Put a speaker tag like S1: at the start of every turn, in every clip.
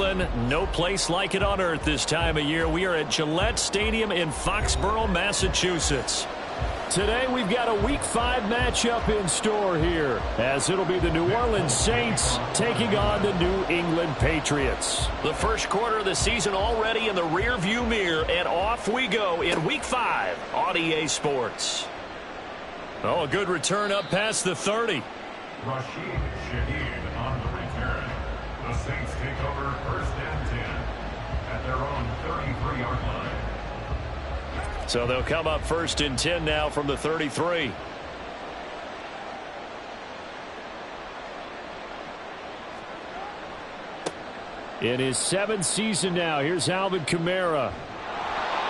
S1: England, no place like it on earth this time of year. We are at Gillette Stadium in Foxborough, Massachusetts. Today we've got a Week 5 matchup in store here, as it'll be the New Orleans Saints taking on the New England Patriots. The first quarter of the season already in the rearview mirror, and off we go in Week 5 on EA Sports. Oh, a good return up past the 30.
S2: Rashid Shaheed on the return. The Saints take over first and 10 at their own 33-yard line.
S1: So they'll come up first and 10 now from the 33. In his 7th season now, here's Alvin Kamara.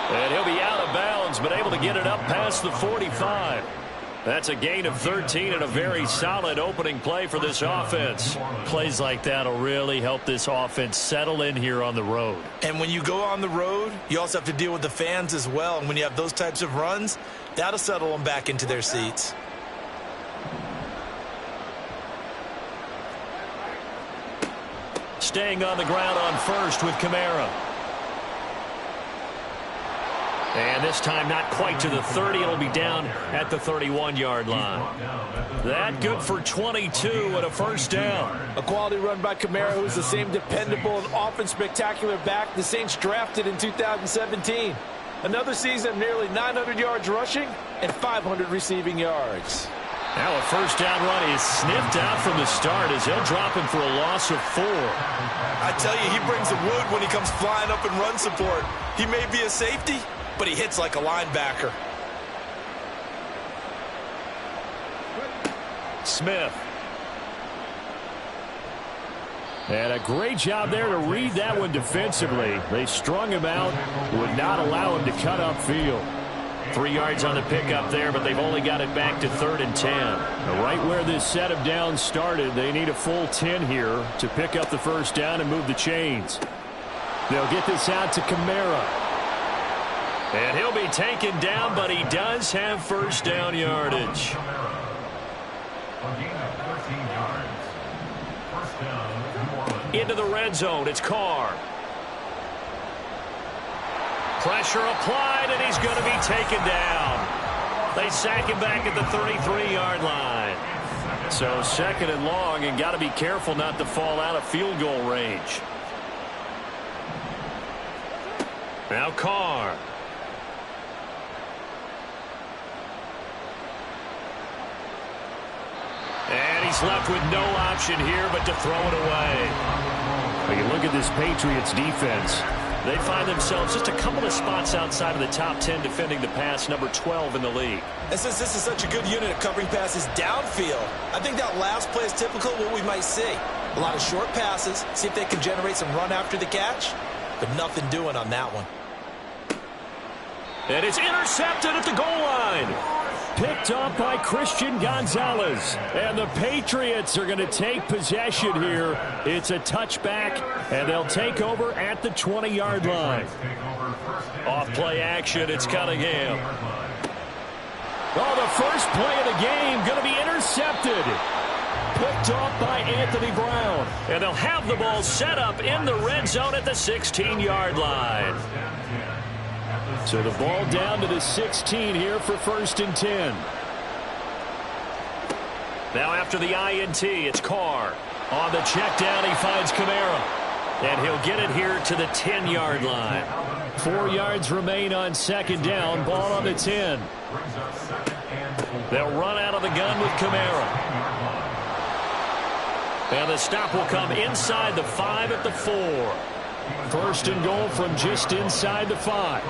S1: And he'll be out of bounds, but able to get it up past the 45. That's a gain of 13 and a very solid opening play for this offense. Plays like that will really help this offense settle in here on the road.
S3: And when you go on the road, you also have to deal with the fans as well. And when you have those types of runs, that'll settle them back into their seats.
S1: Staying on the ground on first with Kamara. And this time not quite to the 30. It'll be down at the 31-yard line. That good for 22 and a first down.
S4: A quality run by Kamara, who's the same dependable and often spectacular back the Saints drafted in 2017. Another season of nearly 900 yards rushing and 500 receiving yards.
S1: Now a first down run is sniffed out from the start as they'll drop him for a loss of 4.
S3: I tell you, he brings the wood when he comes flying up in run support. He may be a safety, but he hits like a linebacker.
S1: Smith. And a great job there to read that one defensively. They strung him out, would not allow him to cut upfield. 3 yards on the pickup there, but they've only got it back to 3rd and 10. Right where this set of downs started, they need a full 10 here to pick up the first down and move the chains. They'll get this out to Kamara. And he'll be taken down, but he does have first down yardage. Into the red zone, it's Carr. Pressure applied, and he's going to be taken down. They sack him back at the 33-yard line. So 2nd and long, and got to be careful not to fall out of field goal range. Now Carr. And he's left with no option here but to throw it away. When you look at this Patriots defense, they find themselves just a couple of spots outside of the top 10 defending the pass, number 12 in the league.
S3: And since this is such a good unit of covering passes downfield, I think that last play is typical of what we might see. A lot of short passes, see if they can generate some run after the catch, but nothing doing on that one.
S1: And it's intercepted at the goal line. Picked up by Christian Gonzalez. And the Patriots are going to take possession here. It's a touchback, and they'll take over at the 20-yard line. Off play action, it's Cunningham. Oh, the first play of the game going to be intercepted. Picked off by Anthony Brown. And they'll have the ball set up in the red zone at the 16-yard line. So the ball down to the 16 here for 1st and 10. Now after the INT, it's Carr. On the check down, he finds Kamara. And he'll get it here to the 10-yard line. 4 yards remain on 2nd down. Ball on the 10. They'll run out of the gun with Kamara. And the stop will come inside the 5 at the 4. 1st and goal from just inside the 5.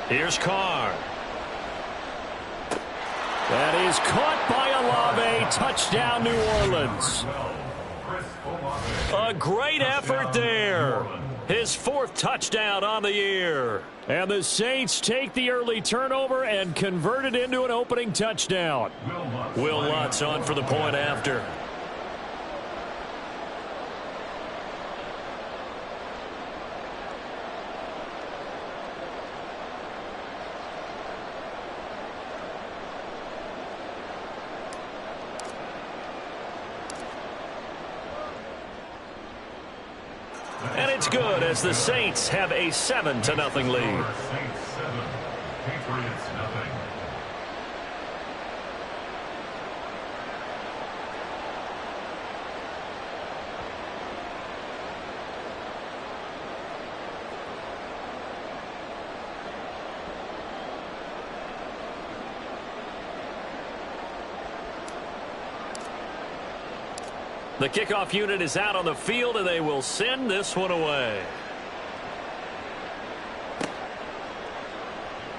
S1: Here's Carr. That is caught by Olave. Touchdown, New Orleans. A great effort there. His 4th touchdown on the year. And the Saints take the early turnover and convert it into an opening touchdown. Will Lutz on for the point after. And it's good as the Saints have a 7-0 lead.
S2: Saints 7, Patriots nothing.
S1: The kickoff unit is out on the field, and they will send this one away.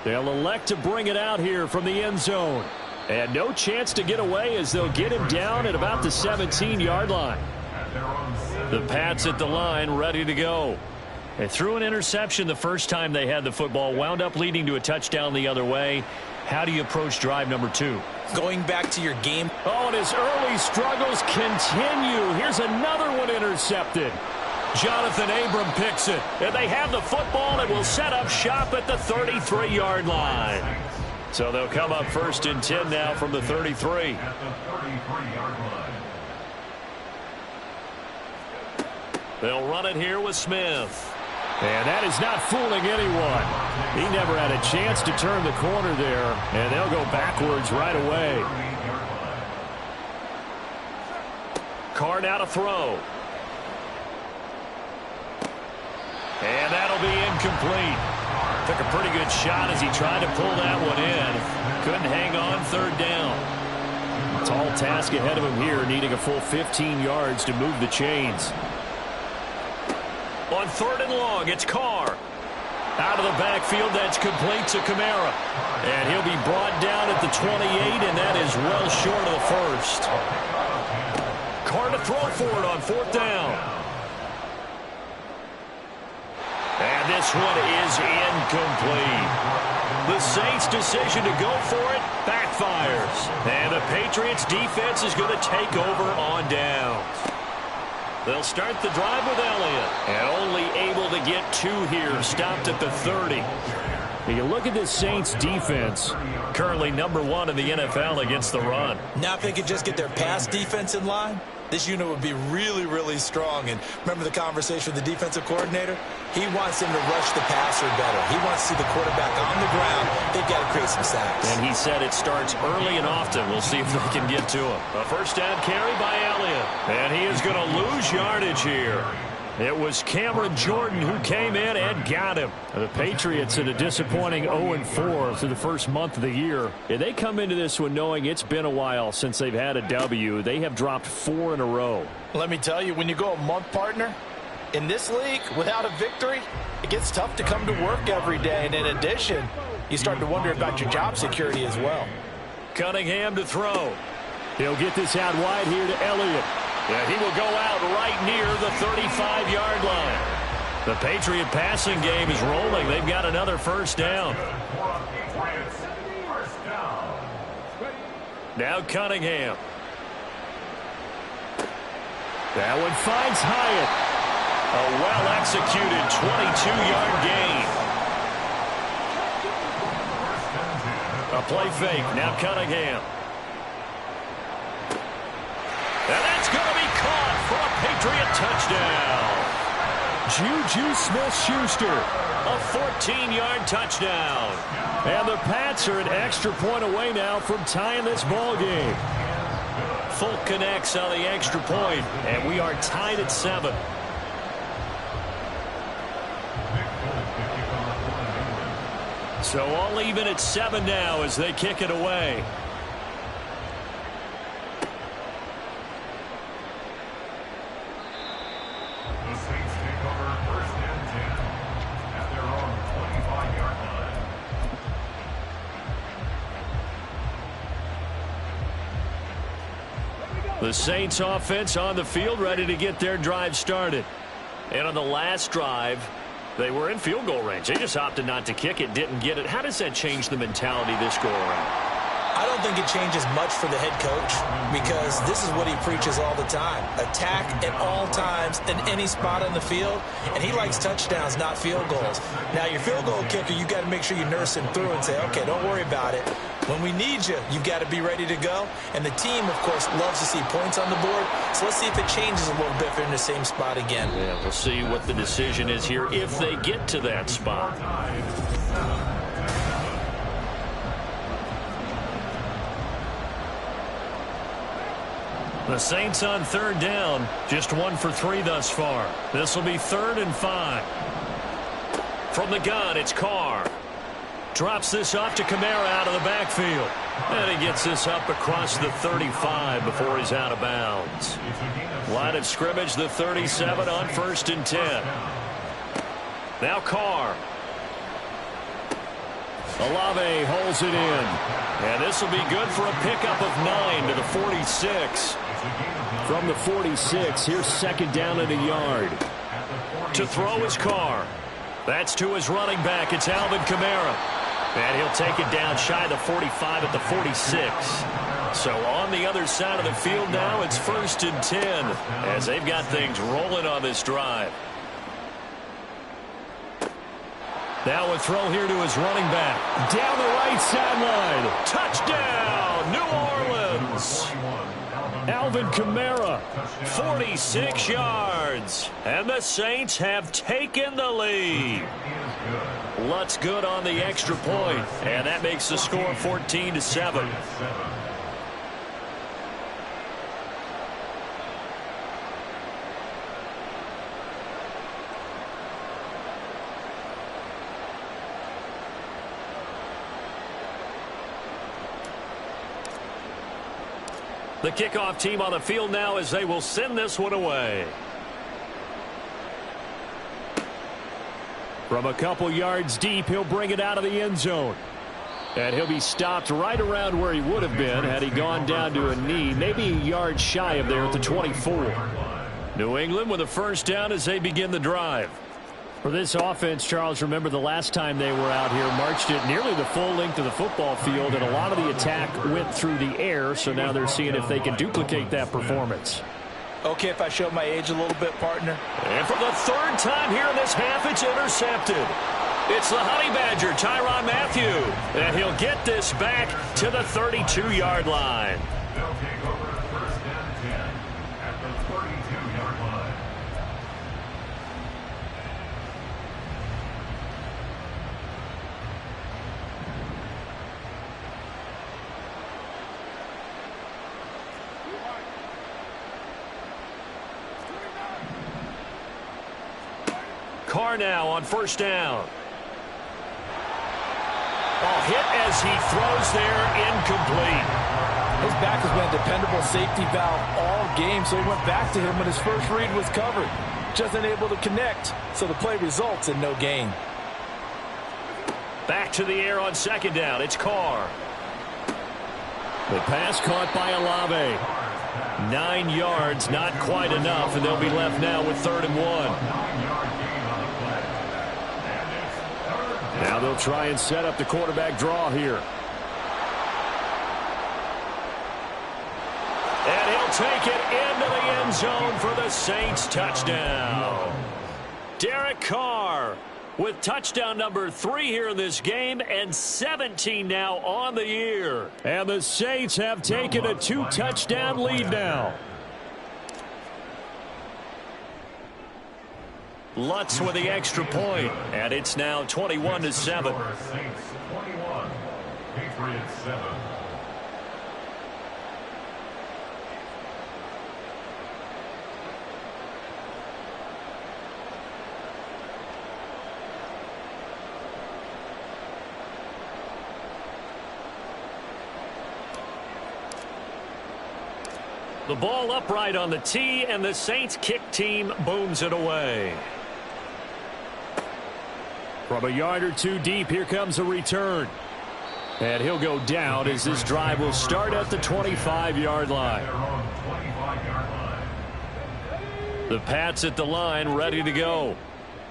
S1: They'll elect to bring it out here from the end zone. And no chance to get away as they'll get him down at about the 17-yard line. The Pats at the line ready to go. They threw an interception the first time they had the football, wound up leading to a touchdown the other way. How do you approach drive number 2?
S3: Going back to your game.
S1: Oh, and his early struggles continue. Here's another one intercepted. Jonathan Abram picks it. And they have the football and will set up shop at the 33-yard line. So they'll come up 1st and 10 now from the 33.
S2: At the 33-yard line.
S1: They'll run it here with Smith. And that is not fooling anyone. He never had a chance to turn the corner there, and they'll go backwards right away. Card out a throw. And that'll be incomplete. Took a pretty good shot as he tried to pull that one in. Couldn't hang on 3rd down. Tall task ahead of him here, needing a full 15 yards to move the chains. On 3rd and long, it's Carr. Out of the backfield, that's complete to Kamara. And he'll be brought down at the 28, and that is well short of the 1st. Carr to throw for it on 4th down. And this one is incomplete. The Saints' decision to go for it backfires. And the Patriots' defense is going to take over on downs. They'll start the drive with Elliott. And only able to get 2 here. Stopped at the 30. You look at this Saints defense. Currently number 1 in the NFL against the run.
S3: Now if they could just get their pass defense in line, this unit would be really, really strong. And remember the conversation with the defensive coordinator? He wants them to rush the passer better. He wants to see the quarterback on the ground. They've got to create some sacks.
S1: And he said it starts early and often. We'll see if they can get to him. A 1st down carry by Elliott. And he is going to lose yardage here. It was Cameron Jordan who came in and got him. The Patriots at a disappointing 0-4 through the first month of the year. And they come into this one knowing it's been a while since they've had a W. They have dropped 4 in a row.
S4: Let me tell you, when you go a month, partner, in this league, without a victory, it gets tough to come to work every day. And in addition, you start to wonder about your job security as well.
S1: Cunningham to throw. He'll get this out wide here to Elliott. Yeah, he will go out right near the 35-yard line. The Patriot passing game is rolling. They've got another 1st down. Now Cunningham. That one finds Hyatt. A well-executed 22-yard gain. A play fake. Now Cunningham. And that's going to be caught for a Patriot touchdown. Juju Smith-Schuster, a 14-yard touchdown. And the Pats are an extra point away now from tying this ball game. Folk connects on the extra point, and we are tied at 7. So all even at 7 now as they kick it away.
S2: The Saints take over 1st and 10 at their own 25-yard line.
S1: The Saints offense on the field ready to get their drive started. And on the last drive, they were in field goal range. They just opted not to kick it, didn't get it. How does that change the mentality this go around?
S3: I don't think it changes much for the head coach because this is what he preaches all the time. Attack at all times in any spot on the field, and he likes touchdowns, not field goals. Now, your field goal kicker, you got to make sure you nurse him through and say, okay, don't worry about it. When we need you, you've got to be ready to go. And the team, of course, loves to see points on the board. So let's see if it changes a little bit if they're in the same spot again.
S1: Yeah, we'll see what the decision is here if they get to that spot. The Saints on third down, just 1 for 3 thus far. This will be 3rd and 5. From the gun, it's Carr. Drops this off to Kamara out of the backfield. And he gets this up across the 35 before he's out of bounds. Line of scrimmage, the 37 on 1st and 10. Now Carr. Olave holds it in. And this will be good for a pickup of 9 to the 46. From the 46, here's 2nd down and a yard. To throw is Carr. That's to his running back. It's Alvin Kamara. And he'll take it down shy of the 45 at the 46. So on the other side of the field now, it's 1st and 10 as they've got things rolling on this drive. Now a throw here to his running back. Down the right sideline. Touchdown, New Orleans. Alvin Kamara, 46 yards. And the Saints have taken the lead. Lutz good on the extra point. And that makes the score 14-7. The kickoff team on the field now as they will send this one away. From a couple yards deep, he'll bring it out of the end zone. And he'll be stopped right around where he would have been had he gone down to a knee, maybe a yard shy of there at the 24. New England with a 1st down as they begin the drive. For this offense, Charles, remember the last time they were out here, marched it nearly the full length of the football field, and a lot of the attack went through the air, so now they're seeing if they can duplicate that performance.
S4: Okay, if I show my age a little bit, partner.
S1: And for the 3rd time here in this half, it's intercepted. It's the Honey Badger, Tyrann Mathieu, and he'll get this back to the 32-yard line.
S2: They'll take over 1st and 10 at the 32-yard line.
S1: Carr now on 1st down. Ball hit as he throws there, incomplete.
S4: His back has been a dependable safety valve all game, so he went back to him when his first read was covered. Just unable to connect, so the play results in no gain.
S1: Back to the air on 2nd down. It's Carr. The pass caught by Olave. 9 yards, not quite enough, and they'll be left now with 3rd and 1. Now they'll try and set up the quarterback draw here. And he'll take it into the end zone for the Saints touchdown. Derek Carr with touchdown number 3 here in this game and 17 now on the year. And the Saints have taken a 2-touchdown lead now. Lutz with the extra point, and it's now 21-7.
S2: Saints 21, Patriots 7.
S1: The ball upright on the tee, and the Saints kick team booms it away. From a yard or 2 deep, here comes a return. And he'll go down as this drive will start at the 25-yard line. The Pats at the line, ready to go.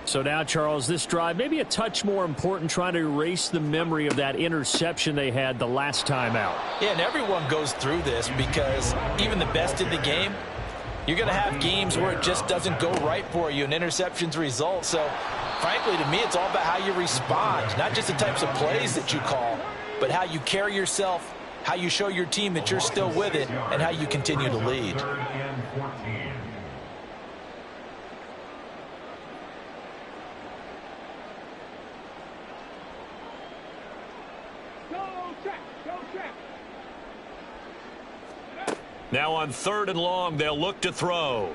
S1: So now, Charles, this drive maybe a touch more important, trying to erase the memory of that interception they had the last time out.
S3: Yeah, and everyone goes through this because even the best in the game, you're going to have games where it just doesn't go right for you and interceptions result. So, frankly, to me, it's all about how you respond, not just the types of plays that you call. but how you carry yourself, how you show your team that you're still with it, and how you continue to lead.
S2: Third and 14.
S1: Now on 3rd and long, they'll look to throw.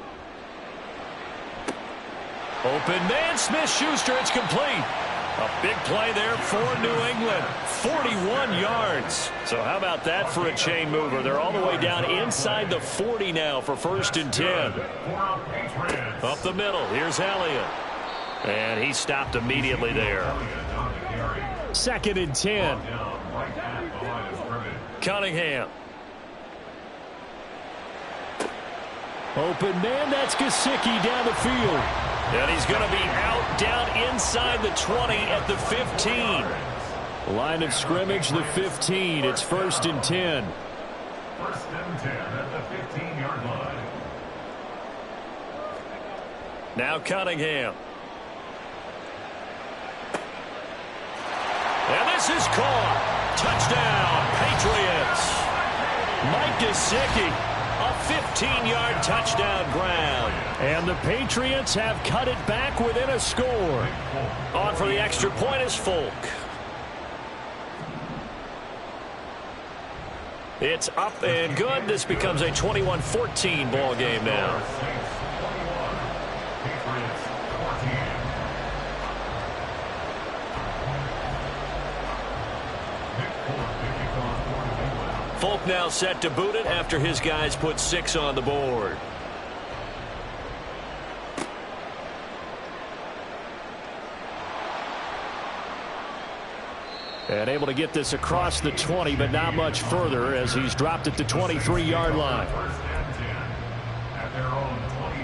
S1: Open man, Smith-Schuster, it's complete. A big play there for New England. 41 yards. So how about that for a chain mover? They're all the way down inside the 40 now for 1st and 10. Up the middle, here's Elliott. And he stopped immediately there. 2nd and 10. Cunningham. Open man, that's Gesicki down the field. And he's going to be out down inside the 20 at the 15. Line of scrimmage, the 15. It's 1st and 10.
S2: 1st and 10 at the 15-yard line.
S1: Now Cunningham. And this is caught. Touchdown, Patriots. Mike Gesicki. A 15-yard touchdown grab. And the Patriots have cut it back within a score. On for the extra point is Folk. It's up and good. This becomes a 21-14 ball game now. Folk now set to boot it after his guys put 6 on the board. And able to get this across the 20, but not much further as he's dropped it to 23-yard line.
S2: 1st and 10 at their own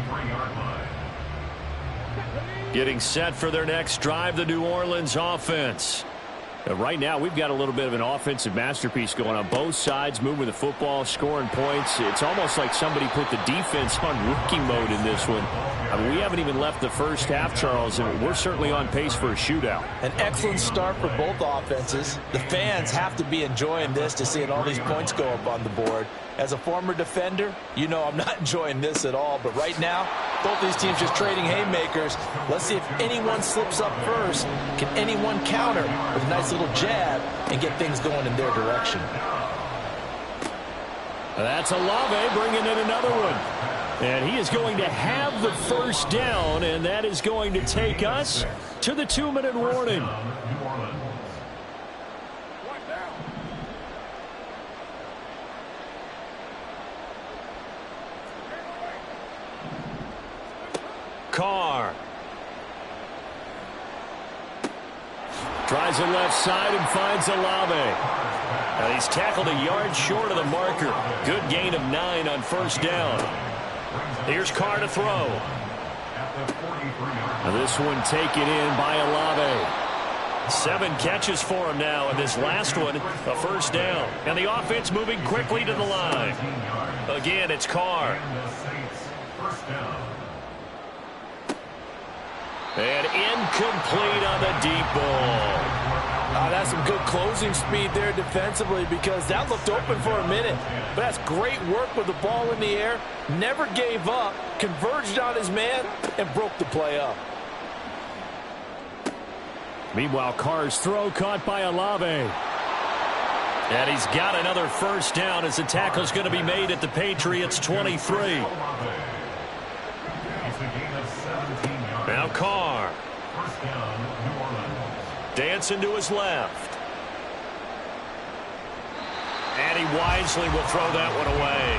S2: 23-yard line.
S1: Getting set for their next drive, the New Orleans offense. Right now, we've got a little bit of an offensive masterpiece going on both sides, moving the football, scoring points. It's almost like somebody put the defense on rookie mode in this one. I mean, we haven't even left the first half, Charles, and we're certainly on pace for a shootout.
S3: An excellent start for both offenses. The fans have to be enjoying this to seeing all these points go up on the board. As a former defender, you know I'm not enjoying this at all. But right now, both these teams just trading haymakers. Let's see if anyone slips up first. Can anyone counter with a nice little jab and get things going in their direction?
S1: That's Olave bringing in another one. And he is going to have the first down, and that is going to take us to the 2-minute warning. Carr. Tries the left side and finds Olave. And he's tackled a yard short of the marker. Good gain of 9 on 1st down. Here's Carr to throw. And this one taken in by Olave. 7 catches for him now, and this last one, a 1st down. And the offense moving quickly to the line. Again, it's Carr. And incomplete on the deep ball.
S4: That's some good closing speed there defensively because that looked open for a minute. But that's great work with the ball in the air. Never gave up, converged on his man, and broke the play up.
S1: Meanwhile, Carr's throw caught by Olave. And he's got another 1st down as the tackle's going to be made at the Patriots 23. Now Carr. Dancing to his left. And he wisely will throw that one away.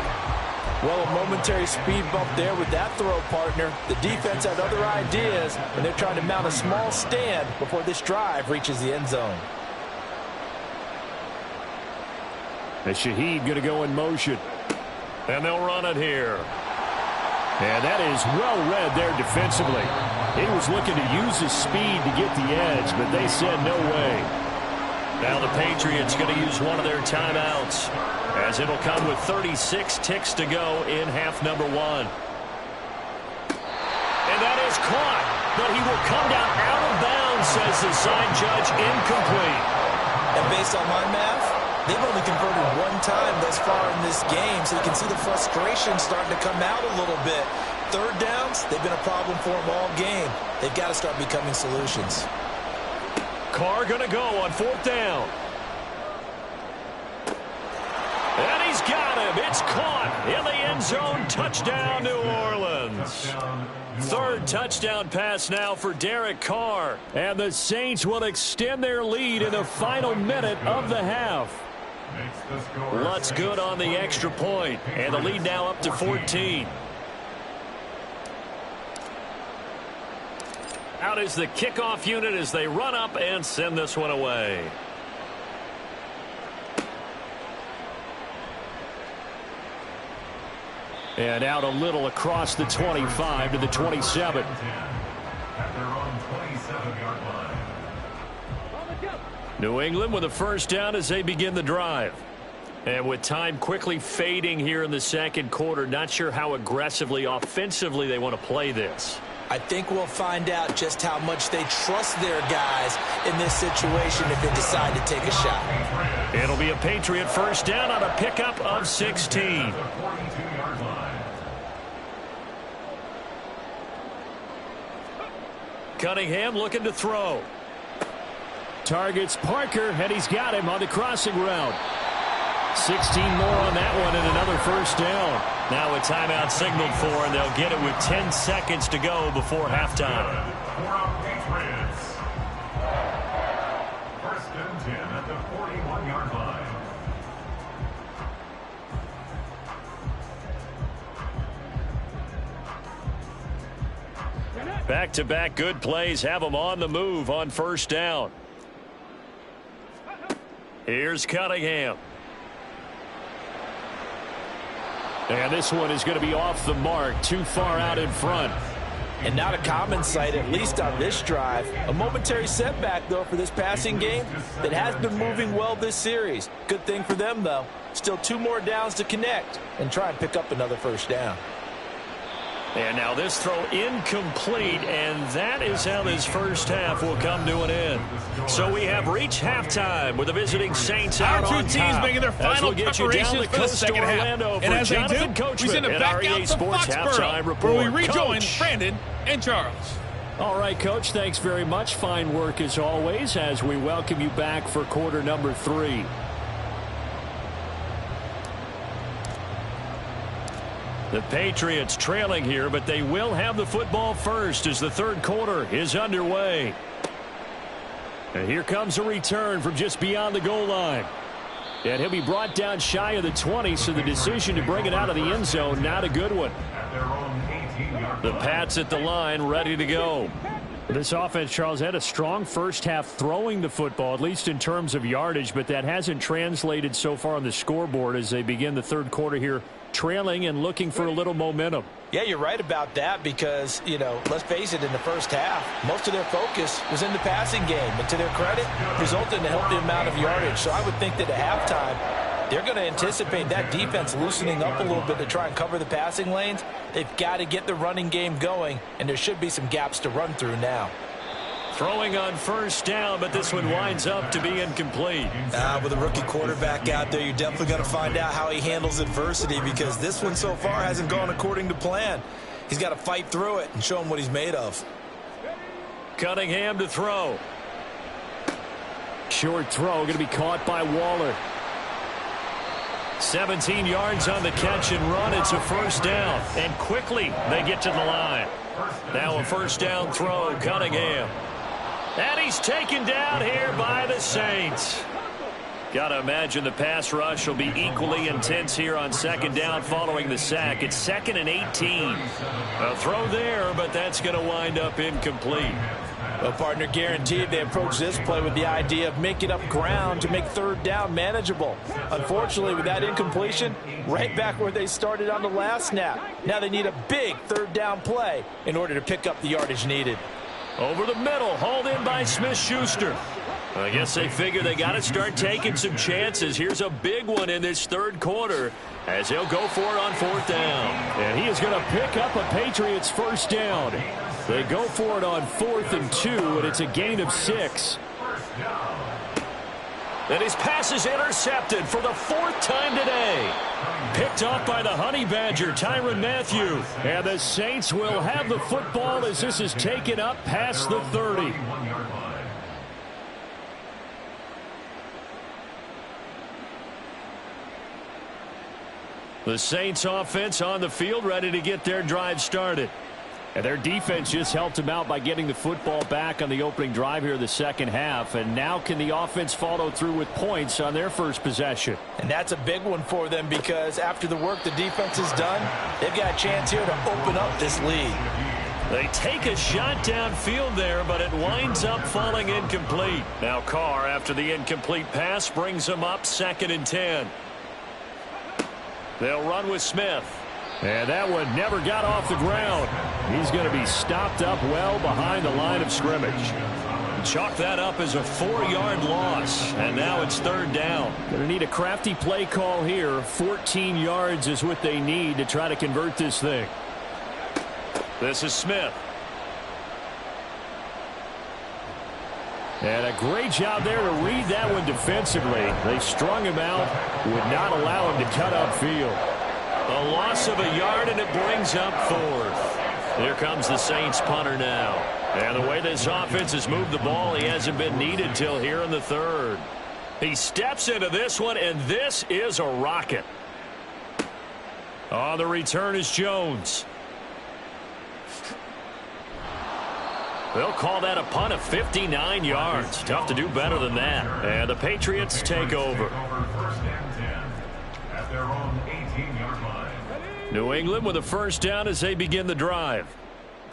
S4: Well, a momentary speed bump there with that throw, partner. The defense had other ideas, and they're trying to mount a small stand before this drive reaches the end zone.
S1: And Shaheed going to go in motion. And they'll run it here. And that is well read there defensively. He was looking to use his speed to get the edge, but they said no way. Now the Patriots going to use one of their timeouts, as it'll come with 36 ticks to go in half number 1. And that is caught, but he will come down out of bounds, says the sign judge, incomplete.
S3: And based on my math, they've only converted one time thus far in this game, so you can see the frustration starting to come out a little bit. Third downs, they've been a problem for them all game. They've got to start becoming solutions.
S1: Carr going to go on 4th down. And he's got him. It's caught in the end zone. Touchdown, New Orleans. Third touchdown pass now for Derek Carr. And the Saints will extend their lead in the final minute of the half. Lutz good on the extra point. And the lead now up to 14. Out is the kickoff unit as they run up and send this one away. And out a little across the 25 to the 27.
S2: At their own 27-yard line.
S1: New England with a first down as they begin the drive. And with time quickly fading here in the second quarter, not sure how aggressively, offensively they want to play this.
S3: I think we'll find out just how much they trust their guys in this situation if they decide to take a shot.
S1: It'll be a Patriot first down on a pickup of 16. Cunningham looking to throw. Targets Parker, and he's got him on the crossing route. 16 more on that one and another first down. Now a timeout signaled for, and they'll get it with 10 seconds to go before halftime.
S2: First and 10 at the 41-yard line.
S1: Back-to-back good plays have them on the move on first down. Here's Cunningham. And this one is going to be off the mark, too far out in front.
S4: And not a common sight, at least on this drive. A momentary setback, though, for this passing game that has been moving well this series. Good thing for them, though. Still 2 more downs to connect and try and pick up another first down.
S1: And now this throw incomplete, and that is how this first half will come to an end. So we have reached halftime with the visiting Saints out on top.
S5: Our two teams making their final preparations for the second half. And as they do, we send it back out to Foxborough, where we rejoin Brandon and Charles.
S1: All right, Coach, thanks very much. Fine work as always as we welcome you back for quarter number 3. The Patriots trailing here, but they will have the football first as the third quarter is underway. And here comes a return from just beyond the goal line. And he'll be brought down shy of the 20, so the decision to bring it out of the end zone, not a good one. The Pats at the line, ready to go. This offense, Charles, had a strong first half throwing the football, at least in terms of yardage, but that hasn't translated so far on the scoreboard as they begin the third quarter here, trailing and looking for a little momentum.
S4: Yeah, you're right about that because, you know, let's face it, in the first half, most of their focus was in the passing game. And to their credit, resulted in a healthy amount of yardage. So I would think that at halftime, they're going to anticipate that defense loosening up a little bit to try and cover the passing lanes. They've got to get the running game going, and there should be some gaps to run through now.
S1: Throwing on first down, but this one winds up to be incomplete.
S3: With a rookie quarterback out there, you're definitely going to find out how he handles adversity because this one so far hasn't gone according to plan. He's got to fight through it and show him what he's made of.
S1: Cunningham to throw. Short throw going to be caught by Waller. 17 yards on the catch and run. It's a first down. And quickly they get to the line. Now a first down throw, Cunningham. And he's taken down here by the Saints. Got to imagine the pass rush will be equally intense here on second down following the sack. It's 2nd and 18. A throw there, but that's going to wind up incomplete.
S4: Well, partner, guaranteed they approach this play with the idea of making up ground to make third down manageable. Unfortunately, with that incompletion, right back where they started on the last snap. Now they need a big third down play in order to pick up the yardage needed.
S1: Over the middle, hauled in by Smith-Schuster. I guess they figure they got to start taking some chances. Here's a big one in this third quarter as he'll go for it on 4th down. And he is going to pick up a Patriots first down. They go for it on 4th and 2, and it's a gain of 6. And his pass is intercepted for the 4th time today. Picked off by the Honey Badger, Tyrann Mathieu. And the Saints will have the football as this is taken up past the 30. The Saints offense on the field, ready to get their drive started. And their defense just helped them out by getting the football back on the opening drive here in the second half. And now can the offense follow through with points on their first possession?
S4: And that's a big one for them because after the work the defense has done, they've got a chance here to open up this lead.
S1: They take a shot downfield there, but it winds up falling incomplete. Now Carr, after the incomplete pass, brings them up 2nd and 10. They'll run with Smith. And that one never got off the ground. He's going to be stopped up well behind the line of scrimmage. Chalk that up as a 4-yard loss. And now it's 3rd down. Going to need a crafty play call here. 14 yards is what they need to try to convert this thing. This is Smith. And a great job there to read that one defensively. They strung him out, would not allow him to cut upfield. A loss of a yard, and it brings up 4th. Here comes the Saints punter now. And the way this offense has moved the ball, he hasn't been needed till here in the 3rd. He steps into this one, and this is a rocket. On the return is Jones. They'll call that a punt of 59 yards. Tough to do better than that. And the Patriots take over. New England with a 1st down as they begin the drive.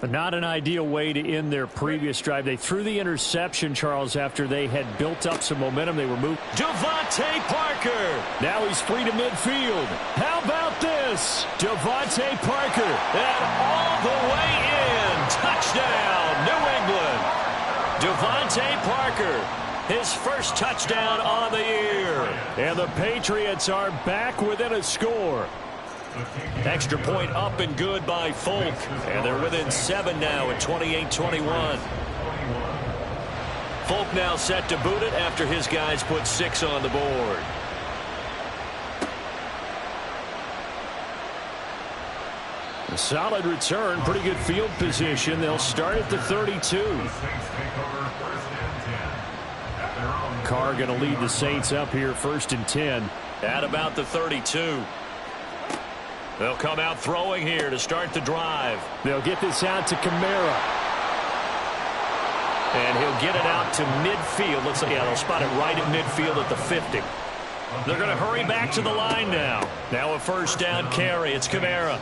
S1: But not an ideal way to end their previous drive. They threw the interception, Charles, after they had built up some momentum. They were moved. Devontae Parker. Now he's free to midfield. How about this? Devontae Parker. And all the way in. Touchdown, New England. Devontae Parker. His first touchdown on the year. And the Patriots are back within a score. Extra point up and good by Folk. And they're within 7 now at 28-21. Folk now set to boot it after his guys put 6 on the board. A solid return, pretty good field position. They'll start at the 32. Carr going to lead the Saints up here 1st and 10 at about the 32. They'll come out throwing here to start the drive. They'll get this out to Kamara. And he'll get it out to midfield. Looks like, yeah, they'll spot it right at midfield at the 50. They're going to hurry back to the line now. Now a 1st down carry. It's Kamara.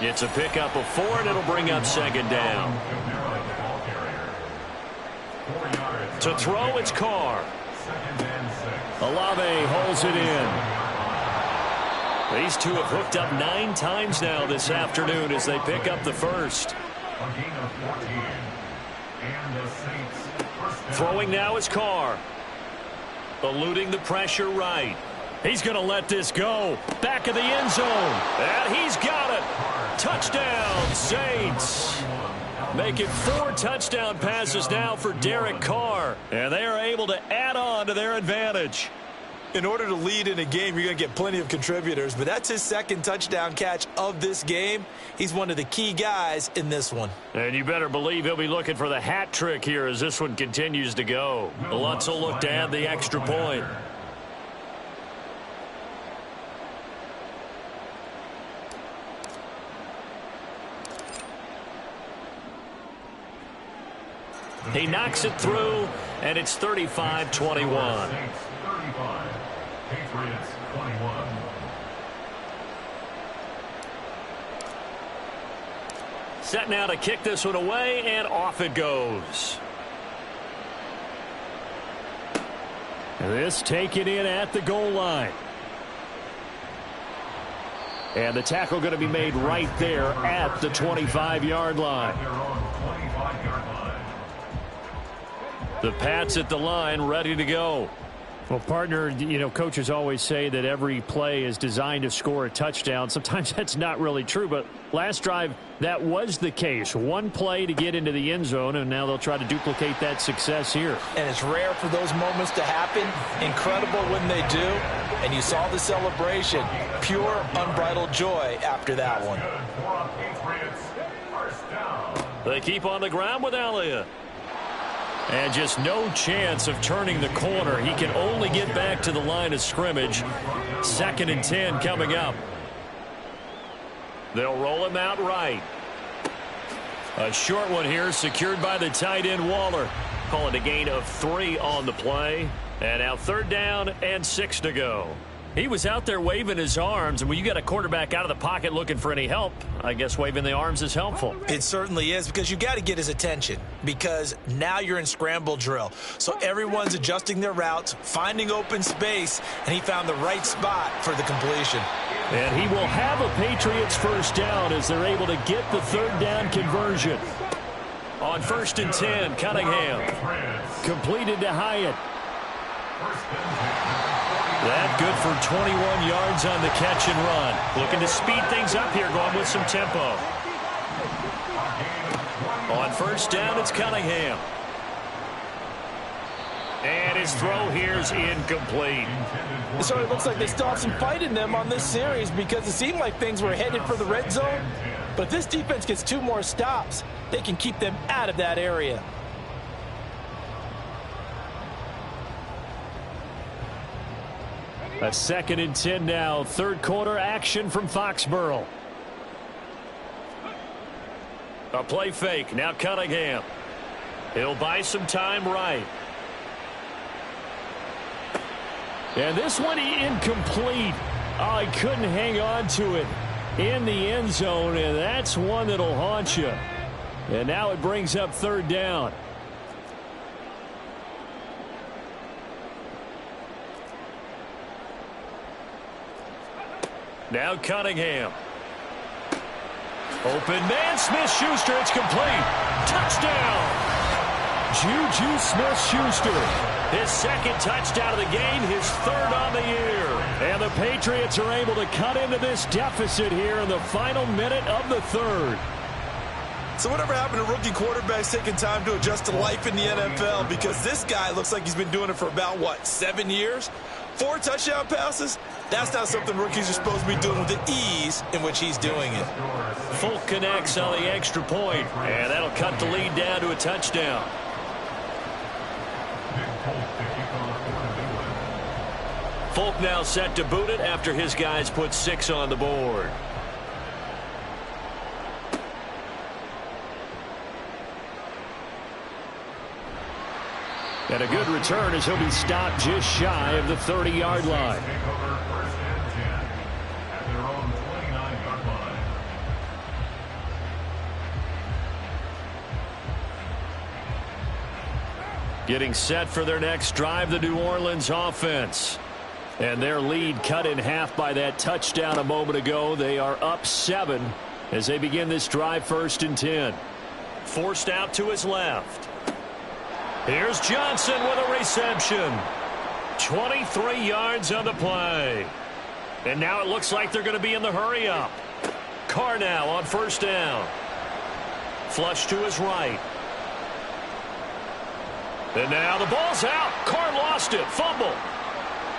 S1: It's a pickup of 4, and it'll bring up 2nd down. To throw, it's Carr. Olave holds it in. These two have hooked up 9 times now this afternoon as they pick up the 1st. Throwing now is Carr. Eluding the pressure right. He's going to let this go. Back of the end zone. And he's got it. Touchdown, Saints. Make it 4 touchdown passes now for Derek Carr. And they are able to add on to their advantage.
S3: In order to lead in a game, you're going to get plenty of contributors, but that's his 2nd touchdown catch of this game. He's one of the key guys in this one.
S1: And you better believe he'll be looking for the hat trick here as this one continues to go. Lutz will look to add the extra point. He knocks it through, and it's 35-21.
S2: Patriots 21.
S1: Set now to kick this one away, and off it goes. This taken in at the goal line. And the tackle going to be made right there at the 25-yard line. The Pats at the line, ready to go. Well, partner, you know, coaches always say that every play is designed to score a touchdown. Sometimes that's not really true, but last drive, that was the case. One play to get into the end zone, and now they'll try to duplicate that success here.
S4: And it's rare for those moments to happen. Incredible when they do. And you saw the celebration. Pure, unbridled joy after that one.
S1: They keep on the ground with Elliott. And just no chance of turning the corner. He can only get back to the line of scrimmage. 2nd and 10 coming up. They'll roll him out right. A short one here, secured by the tight end Waller. Calling a gain of 3 on the play. And now 3rd down and 6 to go. He was out there waving his arms, and when you got a quarterback out of the pocket looking for any help, I guess waving the arms is helpful.
S3: It certainly is, because you got to get his attention, because now you're in scramble drill. So everyone's adjusting their routes, finding open space, and he found the right spot for the completion.
S1: And he will have a Patriots 1st down as they're able to get the 3rd down conversion. On 1st and 10, Cunningham. Completed to Hyatt. That good for 21 yards on the catch and run. Looking to speed things up here, going with some tempo. On 1st down, it's Cunningham. And his throw here is incomplete.
S4: So it looks like they still have some fight in them on this series, because it seemed like things were headed for the red zone. But if this defense gets 2 more stops, they can keep them out of that area.
S1: A 2nd and 10 now. 3rd quarter action from Foxborough. A play fake. Now Cunningham. He'll buy some time right. And this one incomplete. Oh, he couldn't hang on to it in the end zone, and that's one that'll haunt you. And now it brings up 3rd down. Now Cunningham. Open man, Smith-Schuster, it's complete. Touchdown! Juju Smith-Schuster. His 2nd touchdown of the game, his 3rd on the year. And the Patriots are able to cut into this deficit here in the final minute of the 3rd.
S3: So whatever happened to rookie quarterbacks taking time to adjust to life in the NFL? Because this guy looks like he's been doing it for about, 7 years? 4 touchdown passes? That's not something rookies are supposed to be doing with the ease in which he's doing it.
S1: Folk connects on the extra point, and that'll cut the lead down to a touchdown. Folk now set to boot it after his guys put 6 on the board. And a good return as he'll be stopped just shy of the 30-yard line. Getting set for their next drive, the New Orleans offense. And their lead cut in half by that touchdown a moment ago. They are up 7 as they begin this drive, 1st and 10. Forced out to his left. Here's Johnson with a reception. 23 yards on the play. And now it looks like they're going to be in the hurry up. Carr now on 1st down. Flush to his right. And now the ball's out. Carr lost it. Fumble.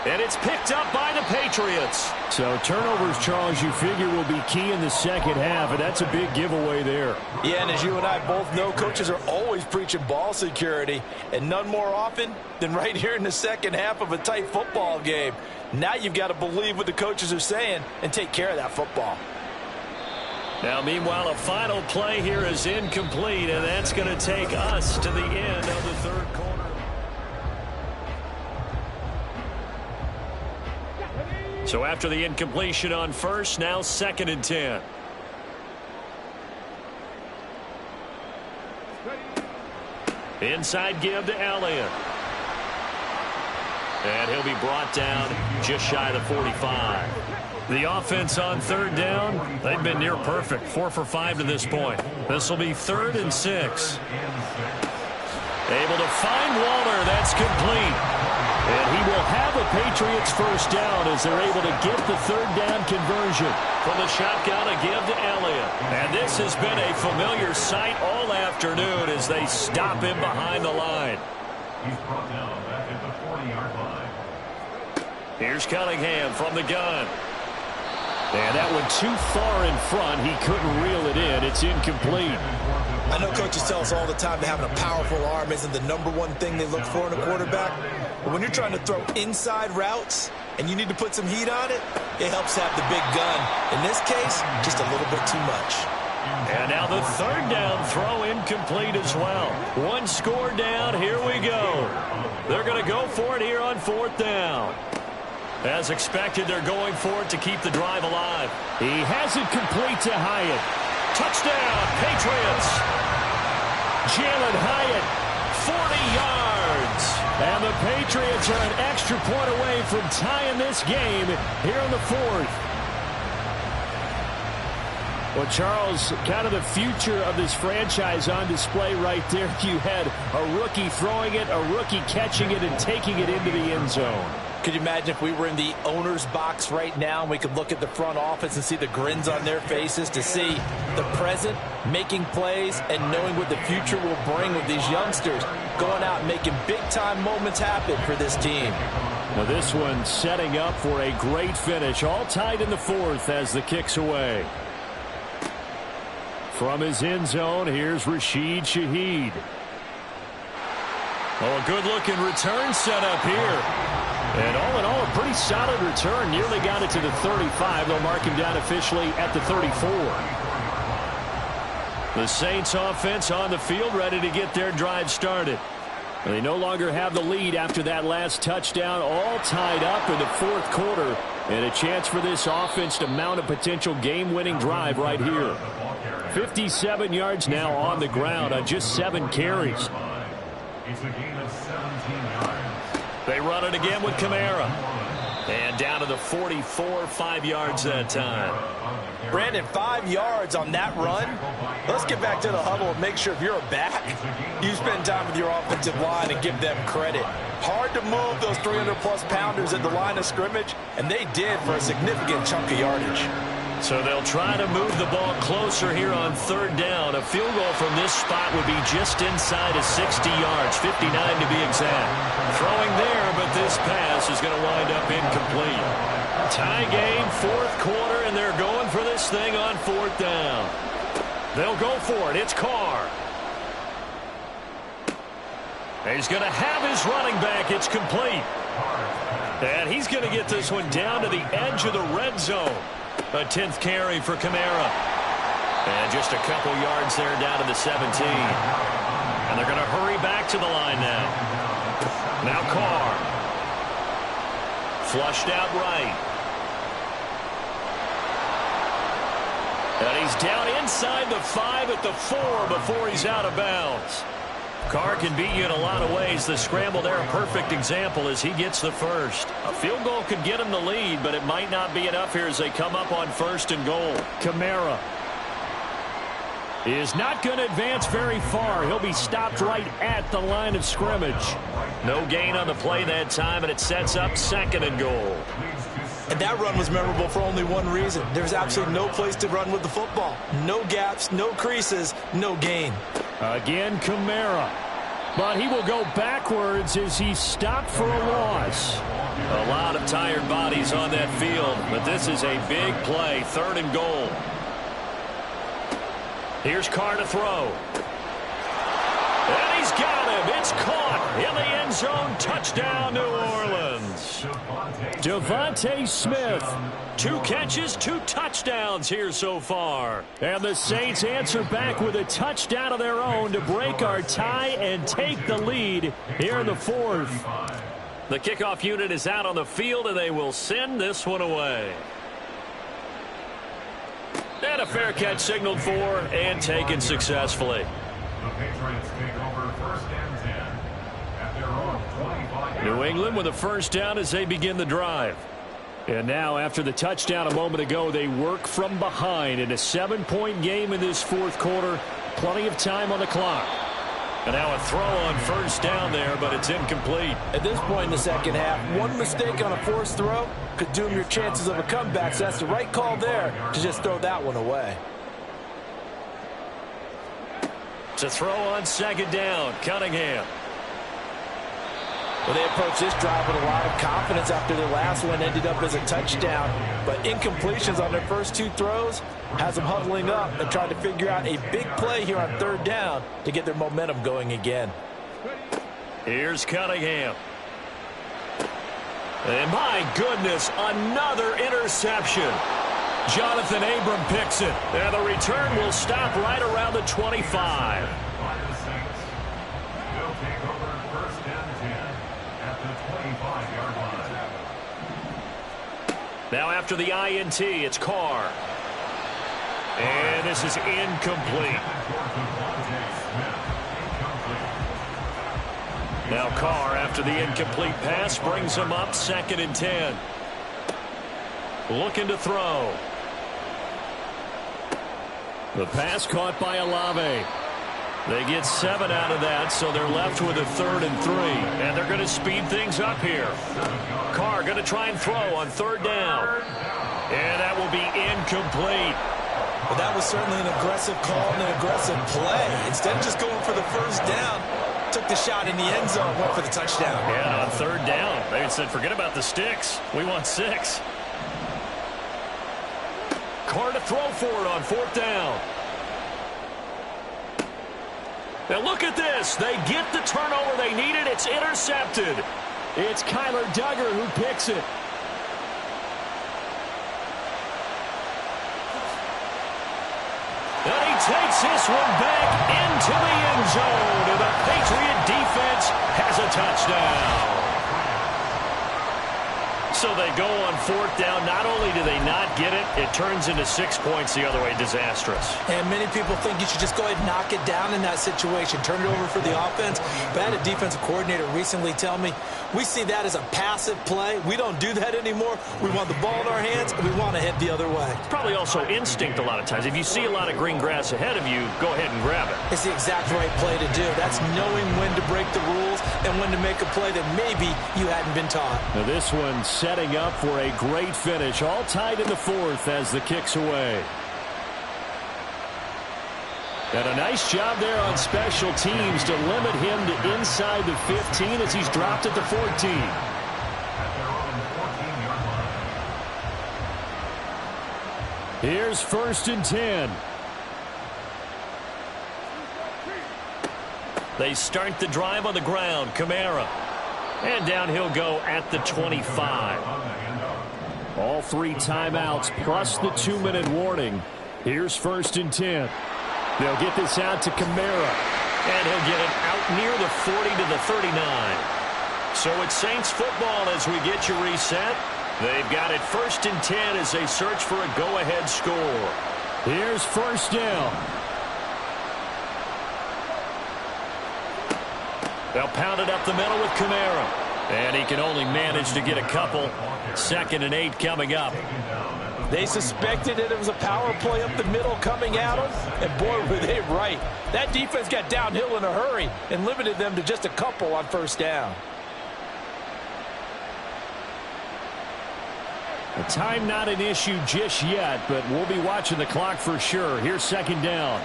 S1: And it's picked up by the Patriots. So turnovers, Charles, you figure will be key in the 2nd half, and that's a big giveaway there.
S4: Yeah, and as you and I both know, coaches are always preaching ball security, and none more often than right here in the 2nd half of a tight football game. Now you've got to believe what the coaches are saying and take care of that football.
S1: Now, meanwhile, a final play here is incomplete, and that's going to take us to the end of the 3rd quarter. So after the incompletion on 1st, now 2nd and 10. Inside give to Elliott. And he'll be brought down just shy of the 45. The offense on 3rd down, they've been near perfect. 4 for 5 to this point. This will be 3rd and 6. Able to find Waller. That's complete. And he will have a Patriots first down as they're able to get the third down conversion. From the shotgun, a give to Elliott. And this has been a familiar sight all afternoon as they stop him behind the line.
S2: He's brought down back at the 40-yard line.
S1: Here's Cunningham from the gun. And that one too far in front. He couldn't reel it in. It's incomplete.
S3: I know coaches tell us all the time that having a powerful arm isn't the #1 thing they look for in a quarterback. But when you're trying to throw inside routes and you need to put some heat on it, it helps have the big gun. In this case, just a little bit too much.
S1: And now the third down throw incomplete as well. One score down. Here we go. They're going to go for it here on fourth down. As expected, they're going for it to keep the drive alive. He has it complete to Hyatt. Touchdown, Patriots. Jalen Hyatt, 40 yards. And the Patriots are an extra point away from tying this game here in the fourth. Well, Charles, kind of the future of this franchise on display right there. You had a rookie throwing it, a rookie catching it, and taking it into the end zone.
S4: Could you imagine if we were in the owner's box right now and we could look at the front office and see the grins on their faces, to see the present making plays and knowing what the future will bring with these youngsters going out and making big-time moments happen for this team.
S1: Now this one setting up for a great finish, all tied in the fourth as the kick's away. From his end zone, here's Rashid Shaheed. Oh, a good-looking return set up here. And all in all, a pretty solid return. Nearly got it to the 35. They'll mark him down officially at the 34. The Saints offense on the field, ready to get their drive started. They no longer have the lead after that last touchdown, all tied up in the fourth quarter. And a chance for this offense to mount a potential game-winning drive right here. 57 yards now on the ground on just 7 carries.
S2: It's a gain of 17 yards.
S1: They run it again with Kamara. And down to the 44, 5 yards that time.
S4: Brandon, 5 yards on that run. Let's get back to the huddle and make sure if you're a back, you spend time with your offensive line and give them credit. Hard to move those 300-plus pounders at the line of scrimmage, and they did for a significant chunk of yardage.
S1: So they'll try to move the ball closer here on third down. A field goal from this spot would be just inside of 60 yards, 59 to be exact. Throwing there, but this pass is going to wind up incomplete. Tie game, fourth quarter, and they're going for this thing on fourth down. They'll go for it. It's Carr. He's going to have his running back. It's complete. And he's going to get this one down to the edge of the red zone. A 10th carry for Kamara. And just a couple yards there down to the 17. And they're going to hurry back to the line now. Now Carr. Flushed out right. And he's down inside the 5 at the 4 before he's out of bounds. Carr can beat you in a lot of ways. The scramble there, a perfect example as he gets the first. A field goal could get him the lead, but it might not be enough here as they come up on first and goal. Kamara is not going to advance very far. He'll be stopped right at the line of scrimmage. No gain on the play that time, and it sets up second and goal.
S3: And that run was memorable for only one reason. There's absolutely no place to run with the football. No gaps, no creases, no gain.
S1: Again, Kamara. But he will go backwards as he's stopped for a loss. A lot of tired bodies on that field, but this is a big play. Third and goal. Here's Carr to throw. And he's got him. It's caught in the end zone. Touchdown, New Orleans. Devontae Smith. 2 catches, 2 touchdowns here so far. And the Saints answer back with a touchdown of their own to break our tie and take the lead here in the fourth. The kickoff unit is out on the field, and they will send this one away. And a fair catch signaled for and taken successfully.
S2: The Patriots take over first and 10 at their own 25.
S1: New England with a first down as they begin the drive. And now, after the touchdown a moment ago, they work from behind in a 7-point game in this fourth quarter. Plenty of time on the clock. And now a throw on first down there, but it's incomplete.
S4: At this point in the second half, one mistake on a forced throw could doom your chances of a comeback. So that's the right call there to just throw that one away.
S1: To throw on second down, Cunningham.
S4: Well, they approached this drive with a lot of confidence after their last one ended up as a touchdown. But incompletions on their first two throws has them huddling up and trying to figure out a big play here on third down to get their momentum going again.
S1: Here's Cunningham. And my goodness, another interception. Jonathan Abram picks it. And the return will stop right around the 25. Now after the INT, it's Carr. And this is incomplete. Now Carr, after the incomplete pass, brings him up 2nd and 10. Looking to throw. The pass caught by Olave. They get 7 out of that, so they're left with a 3rd and 3. And they're going to speed things up here. Carr going to try and throw on 3rd down. And that will be incomplete.
S3: Well, that was certainly an aggressive call and an aggressive play. Instead of just going for the first down, took the shot in the end zone, went for the touchdown.
S1: Yeah, and on 3rd down, they said, forget about the sticks. We want 6. Carr to throw for it on 4th down. Now look at this. They get the turnover they needed. It's intercepted. It's Kyler Duggar who picks it. And he takes this one back into the end zone. And the Patriot defense has a touchdown. So they go on 4th down. Not only do they not get it, it turns into 6 points the other way. Disastrous.
S3: And many people think you should just go ahead and knock it down in that situation. Turn it over for the offense. But I had a defensive coordinator recently tell me, we see that as a passive play. We don't do that anymore. We want the ball in our hands, and we want to head the other way.
S1: Probably also instinct a lot of times. If you see a lot of green grass ahead of you, go ahead and grab it.
S3: It's the exact right play to do. That's knowing when to break the rules and when to make a play that maybe you hadn't been taught.
S1: Now this one setting up for a great finish. All tied in the 4th as the kick's away. And a nice job there on special teams to limit him to inside the 15 as he's dropped at the 14. Here's 1st and 10. They start the drive on the ground. Kamara. And down he'll go at the 25. All 3 timeouts plus the 2-minute warning. Here's 1st and 10. They'll get this out to Kamara. And he'll get it out near the 40 to the 39. So it's Saints football as we get you reset. They've got it 1st and 10 as they search for a go-ahead score. Here's 1st down. They'll pound it up the middle with Kamara. And he can only manage to get a couple. 2nd and 8 coming up.
S4: They suspected that it was a power play up the middle coming at them, and boy, were they right. That defense got downhill in a hurry and limited them to just a couple on 1st down.
S1: The time not an issue just yet, but we'll be watching the clock for sure. Here's 2nd down.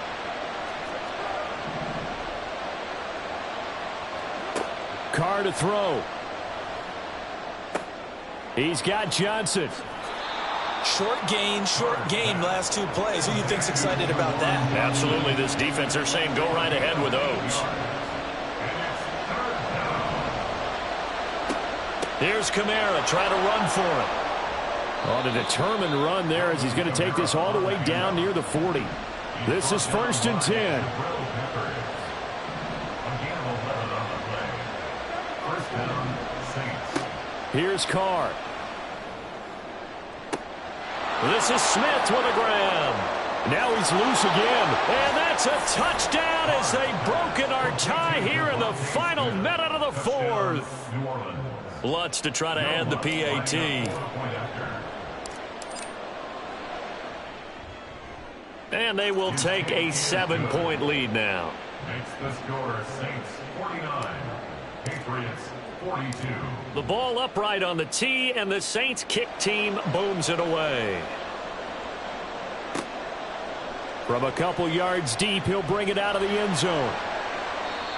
S1: Carr to throw. He's got Johnson.
S3: Short gain, last 2 plays. Who do you think's excited about that?
S1: Absolutely. This defense, they're saying go right ahead with those. Here's Kamara trying to run for it. On a determined run there as he's going to take this all the way down near the 40. This is 1st and 10. Here's Carr. This is Smith with a grab. Now he's loose again. And that's a touchdown as they've broken our tie here in the final minute of the 4th. Lutz to try to add the PAT. And they will take a 7-point lead now.
S2: Makes the score Saints 49, Patriots 42.
S1: The ball upright on the tee, and the Saints kick team booms it away. From a couple yards deep, he'll bring it out of the end zone.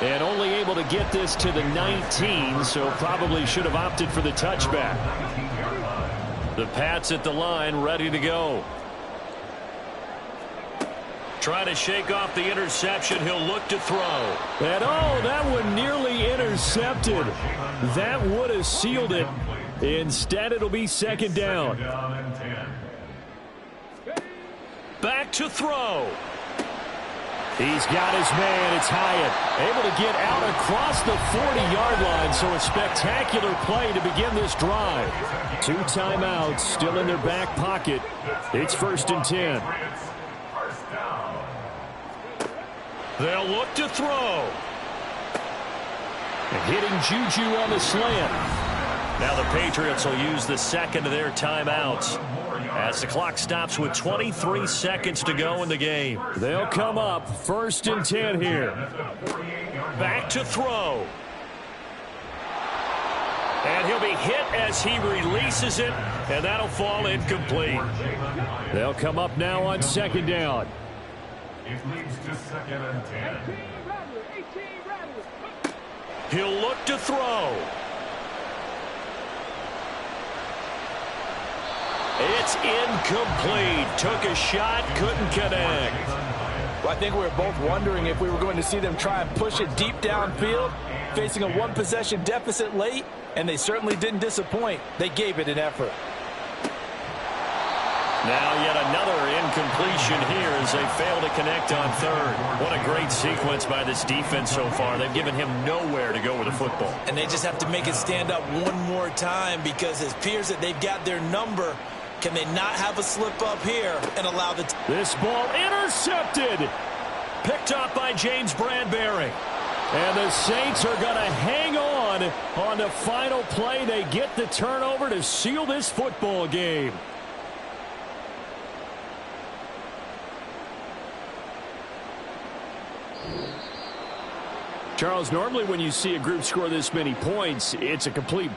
S1: And only able to get this to the 19, so probably should have opted for the touchback. The Pats at the line, ready to go. Trying to shake off the interception. He'll look to throw. And oh, that one nearly intercepted. That would have sealed it. Instead, it'll be second down. Back to throw. He's got his man. It's Hyatt. Able to get out across the 40-yard line, so a spectacular play to begin this drive. 2 timeouts still in their back pocket. It's 1st and 10. They'll look to throw. And hitting Juju on the slant. Now the Patriots will use the second of their timeouts as the clock stops with 23 seconds to go in the game. They'll come up 1st and 10 here. Back to throw. And he'll be hit as he releases it, and that'll fall incomplete. They'll come up now on 2nd down.
S2: It leads to 2nd and 10.
S1: He'll look to throw. It's incomplete. Took a shot, couldn't connect.
S4: Well, I think we were both wondering if we were going to see them try and push it deep downfield, facing a 1-possession deficit late, and they certainly didn't disappoint. They gave it an effort.
S1: Now yet another incompletion here as they fail to connect on 3rd. What a great sequence by this defense so far. They've given him nowhere to go with the football.
S3: And they just have to make it stand up one more time, because it appears that they've got their number. Can they not have a slip up here and allow the...
S1: This ball intercepted. Picked up by James Bradbury. And the Saints are going to hang on the final play. They get the turnover to seal this football game. Charles, normally when you see a group score this many points, it's a complete